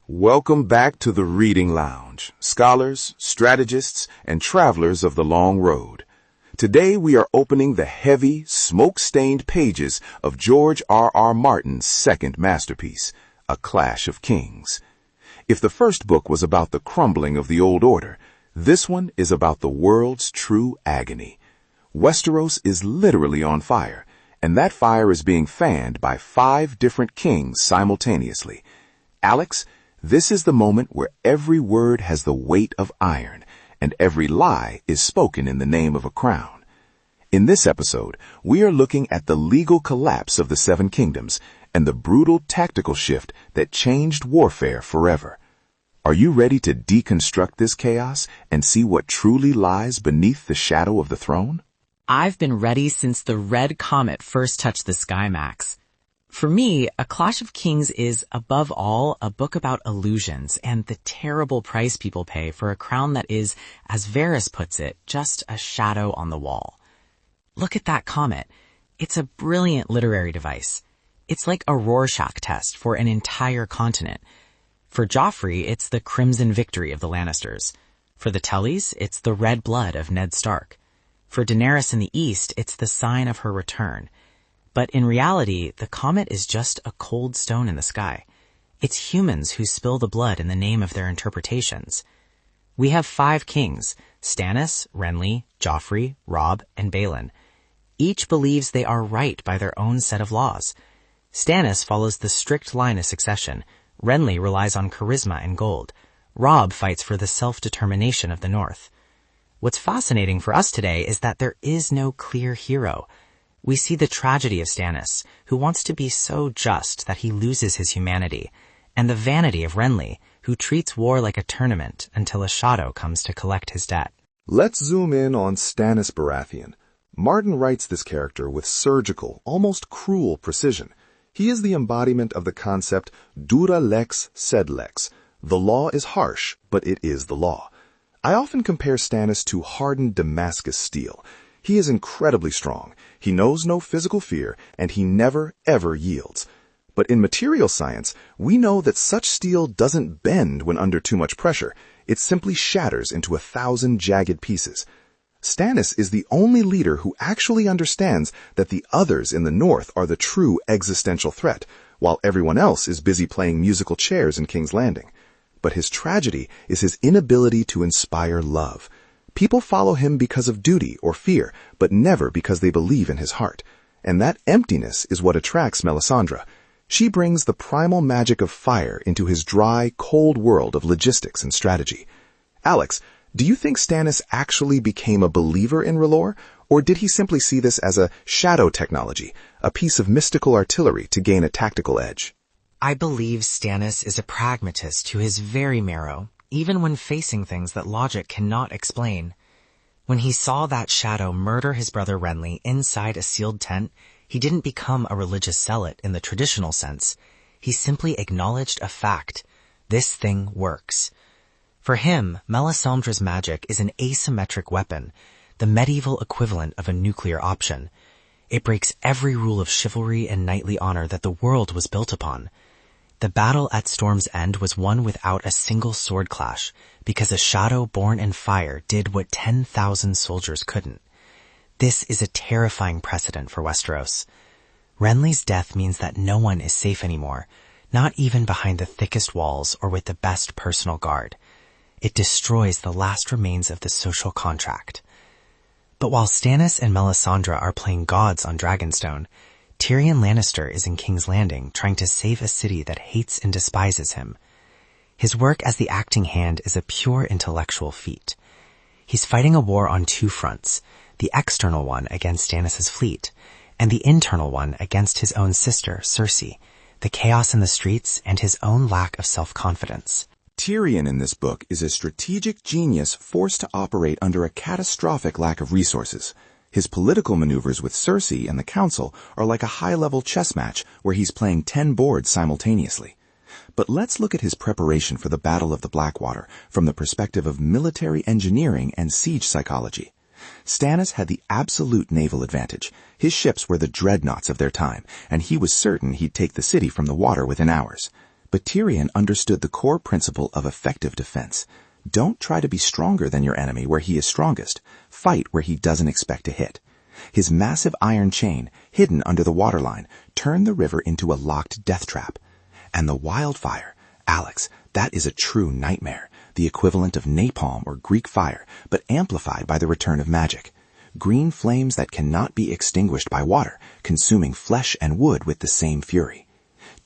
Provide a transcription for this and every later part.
Welcome back to the Reading Lounge, scholars, strategists, and travelers of the long road. Today we are opening the heavy, smoke-stained pages of George R.R. Martin's second masterpiece, A Clash of Kings. If the first book was about the crumbling of the old order, this one is about the world's true agony. Westeros is literally on fire, and that fire is being fanned by 5 different kings simultaneously. Alex, this is the moment where every word has the weight of iron, and every lie is spoken in the name of a crown. In this episode, we are looking at the legal collapse of the 7 kingdoms and the brutal tactical shift that changed warfare forever. Are you ready to deconstruct this chaos and see what truly lies beneath the shadow of the throne? I've been ready since the Red Comet first touched the sky, Max. For me, A Clash of Kings is, above all, a book about illusions and the terrible price people pay for a crown that is, as Varys puts it, just a shadow on the wall. Look at that comet. It's a brilliant literary device. It's like a Rorschach test for an entire continent. For Joffrey, it's the crimson victory of the Lannisters. For the Tullys, it's the red blood of Ned Stark. For Daenerys in the East, it's the sign of her return. But in reality, the comet is just a cold stone in the sky. It's humans who spill the blood in the name of their interpretations. We have 5 kings, Stannis, Renly, Joffrey, Robb, and Balon. Each believes they are right by their own set of laws. Stannis follows the strict line of succession. Renly relies on charisma and gold. Robb fights for the self-determination of the North. What's fascinating for us today is that there is no clear hero. We see the tragedy of Stannis, who wants to be so just that he loses his humanity, and the vanity of Renly, who treats war like a tournament until a shadow comes to collect his debt. Let's zoom in on Stannis Baratheon. Martin writes this character with surgical, almost cruel precision. He is the embodiment of the concept dura lex sed lex. The law is harsh, but it is the law. I often compare Stannis to hardened Damascus steel. He is incredibly strong. He knows no physical fear, and he never, ever yields. But in material science, we know that such steel doesn't bend when under too much pressure. It simply shatters into 1,000 jagged pieces. Stannis is the only leader who actually understands that the others in the North are the true existential threat, while everyone else is busy playing musical chairs in King's Landing. But his tragedy is his inability to inspire love. People follow him because of duty or fear, but never because they believe in his heart. And that emptiness is what attracts Melisandre. She brings the primal magic of fire into his dry, cold world of logistics and strategy. Alex, do you think Stannis actually became a believer in R'hllor, or did he simply see this as a shadow technology, a piece of mystical artillery to gain a tactical edge? I believe Stannis is a pragmatist to his very marrow, even when facing things that logic cannot explain. When he saw that shadow murder his brother Renly inside a sealed tent, he didn't become a religious zealot in the traditional sense. He simply acknowledged a fact. This thing works. For him, Melisandre's magic is an asymmetric weapon, the medieval equivalent of a nuclear option. It breaks every rule of chivalry and knightly honor that the world was built upon. The battle at Storm's End was won without a single sword clash, because a shadow born in fire did what 10,000 soldiers couldn't. This is a terrifying precedent for Westeros. Renly's death means that no one is safe anymore, not even behind the thickest walls or with the best personal guard. It destroys the last remains of the social contract. But while Stannis and Melisandre are playing gods on Dragonstone, Tyrion Lannister is in King's Landing trying to save a city that hates and despises him. His work as the acting hand is a pure intellectual feat. He's fighting a war on 2 fronts, the external one against Stannis' fleet, and the internal one against his own sister, Cersei, the chaos in the streets, and his own lack of self-confidence. Tyrion in this book is a strategic genius forced to operate under a catastrophic lack of resources. His political maneuvers with Cersei and the council are like a high-level chess match where he's playing 10 boards simultaneously. But let's look at his preparation for the Battle of the Blackwater from the perspective of military engineering and siege psychology. Stannis had the absolute naval advantage. His ships were the dreadnoughts of their time, and he was certain he'd take the city from the water within hours. But Tyrion understood the core principle of effective defense. Don't try to be stronger than your enemy where he is strongest. Fight where he doesn't expect to hit. His massive iron chain, hidden under the waterline, turned the river into a locked death trap. And the wildfire, Alex, that is a true nightmare, the equivalent of napalm or Greek fire, but amplified by the return of magic. Green flames that cannot be extinguished by water, consuming flesh and wood with the same fury.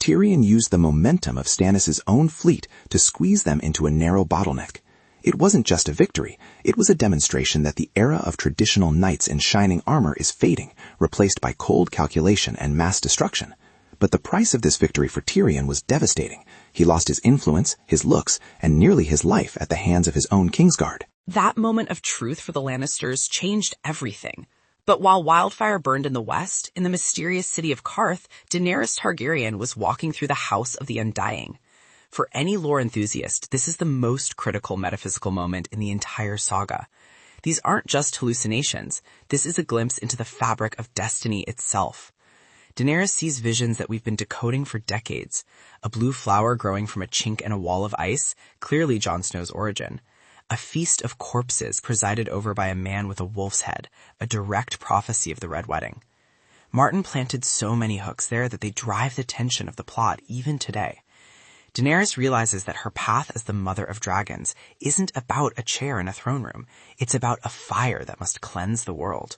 Tyrion used the momentum of Stannis' own fleet to squeeze them into a narrow bottleneck. It wasn't just a victory, it was a demonstration that the era of traditional knights in shining armor is fading, replaced by cold calculation and mass destruction. But the price of this victory for Tyrion was devastating. He lost his influence, his looks, and nearly his life at the hands of his own Kingsguard. That moment of truth for the Lannisters changed everything. But while Wildfire burned in the west, in the mysterious city of Qarth, Daenerys Targaryen was walking through the House of the Undying. For any lore enthusiast, this is the most critical metaphysical moment in the entire saga. These aren't just hallucinations. This is a glimpse into the fabric of destiny itself. Daenerys sees visions that we've been decoding for decades. A blue flower growing from a chink in a wall of ice, clearly Jon Snow's origin. A feast of corpses presided over by a man with a wolf's head, a direct prophecy of the Red Wedding. Martin planted so many hooks there that they drive the tension of the plot even today. Daenerys realizes that her path as the mother of dragons isn't about a chair in a throne room. It's about a fire that must cleanse the world.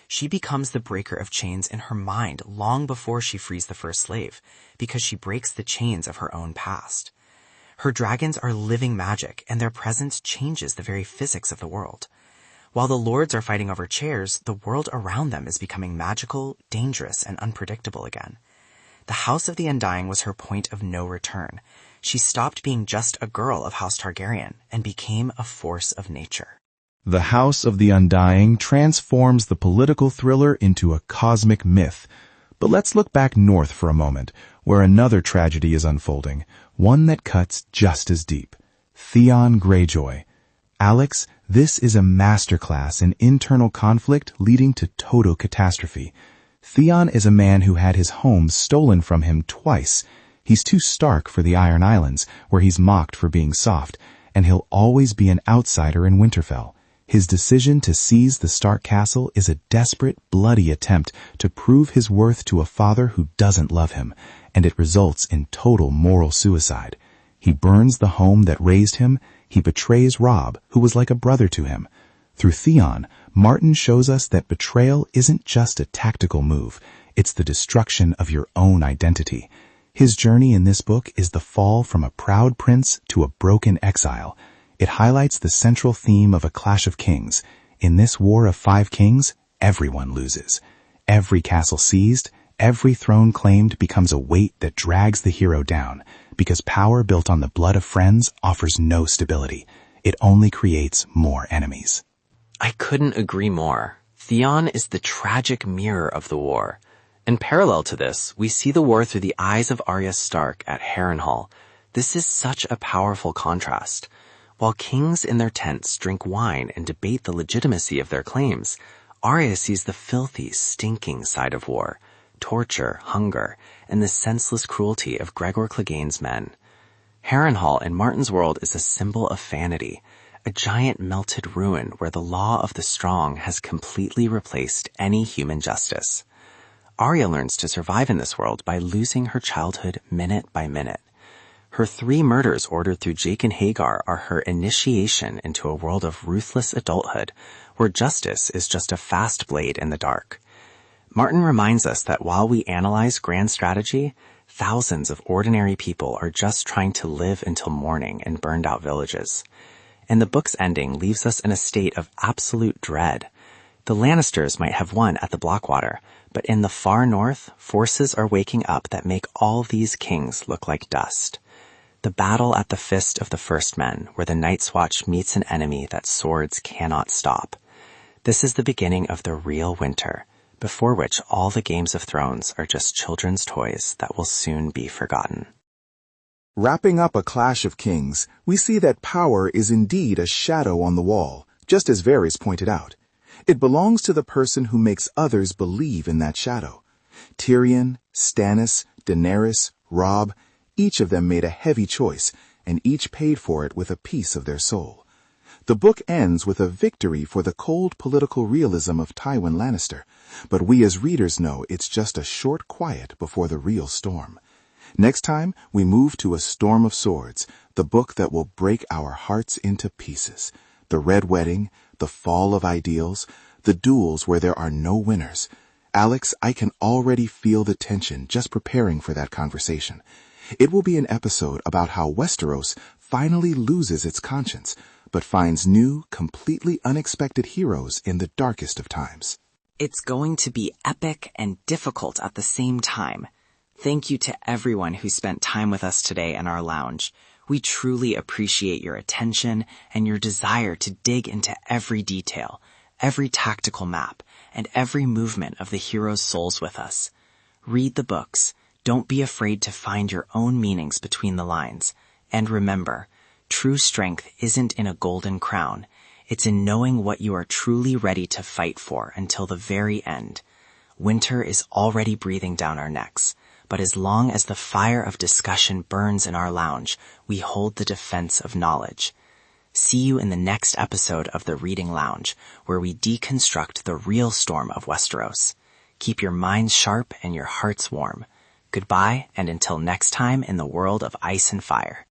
She becomes the breaker of chains in her mind long before she frees the first slave, because she breaks the chains of her own past. Her dragons are living magic, and their presence changes the very physics of the world. While the lords are fighting over chairs, the world around them is becoming magical, dangerous, and unpredictable again. The House of the Undying was her point of no return. She stopped being just a girl of House Targaryen and became a force of nature. The House of the Undying transforms the political thriller into a cosmic myth. But let's look back north for a moment, where another tragedy is unfolding, one that cuts just as deep. Theon Greyjoy. Alex, this is a masterclass in internal conflict leading to total catastrophe. Theon is a man who had his home stolen from him twice. He's too stark for the Iron Islands, where he's mocked for being soft, and he'll always be an outsider in Winterfell. His decision to seize the Stark castle is a desperate, bloody attempt to prove his worth to a father who doesn't love him, and it results in total moral suicide. He burns the home that raised him. He betrays Robb, who was like a brother to him. Through Theon, Martin shows us that betrayal isn't just a tactical move. It's the destruction of your own identity. His journey in this book is the fall from a proud prince to a broken exile. It highlights the central theme of A Clash of Kings. In this War of Five Kings, everyone loses. Every castle seized, every throne claimed becomes a weight that drags the hero down, because power built on the blood of friends offers no stability. It only creates more enemies. I couldn't agree more. Theon is the tragic mirror of the war. In parallel to this, we see the war through the eyes of Arya Stark at Harrenhal. This is such a powerful contrast. While kings in their tents drink wine and debate the legitimacy of their claims, Arya sees the filthy, stinking side of war, torture, hunger, and the senseless cruelty of Gregor Clegane's men. Harrenhal in Martin's world is a symbol of vanity, a giant melted ruin where the law of the strong has completely replaced any human justice. Arya learns to survive in this world by losing her childhood minute by minute. Her 3 murders ordered through Jake and Hagar are her initiation into a world of ruthless adulthood, where justice is just a fast blade in the dark. Martin reminds us that while we analyze grand strategy, thousands of ordinary people are just trying to live until morning in burned-out villages. And the book's ending leaves us in a state of absolute dread. The Lannisters might have won at the Blackwater, but in the far north, forces are waking up that make all these kings look like dust. The battle at the Fist of the First Men, where the Night's Watch meets an enemy that swords cannot stop. This is the beginning of the real winter, before which all the Games of Thrones are just children's toys that will soon be forgotten. Wrapping up A Clash of Kings, we see that power is indeed a shadow on the wall, just as Varys pointed out. It belongs to the person who makes others believe in that shadow. Tyrion, Stannis, Daenerys, Robb, Each of them made a heavy choice, and each paid for it with a piece of their soul. The book ends with a victory for the cold political realism of Tywin Lannister, but we as readers know it's just a short quiet before the real storm. Next time, we move to A Storm of Swords, the book that will break our hearts into pieces. The Red Wedding, the fall of ideals, the duels where there are no winners. Alex, I can already feel the tension just preparing for that conversation. It will be an episode about how Westeros finally loses its conscience, but finds new, completely unexpected heroes in the darkest of times. It's going to be epic and difficult at the same time. Thank you to everyone who spent time with us today in our lounge. We truly appreciate your attention and your desire to dig into every detail, every tactical map, and every movement of the heroes' souls with us. Read the books. Don't be afraid to find your own meanings between the lines. And remember, true strength isn't in a golden crown. It's in knowing what you are truly ready to fight for until the very end. Winter is already breathing down our necks, but as long as the fire of discussion burns in our lounge, we hold the defense of knowledge. See you in the next episode of the Reading Lounge, where we deconstruct the real storm of Westeros. Keep your minds sharp and your hearts warm. Goodbye, and until next time in the world of ice and fire.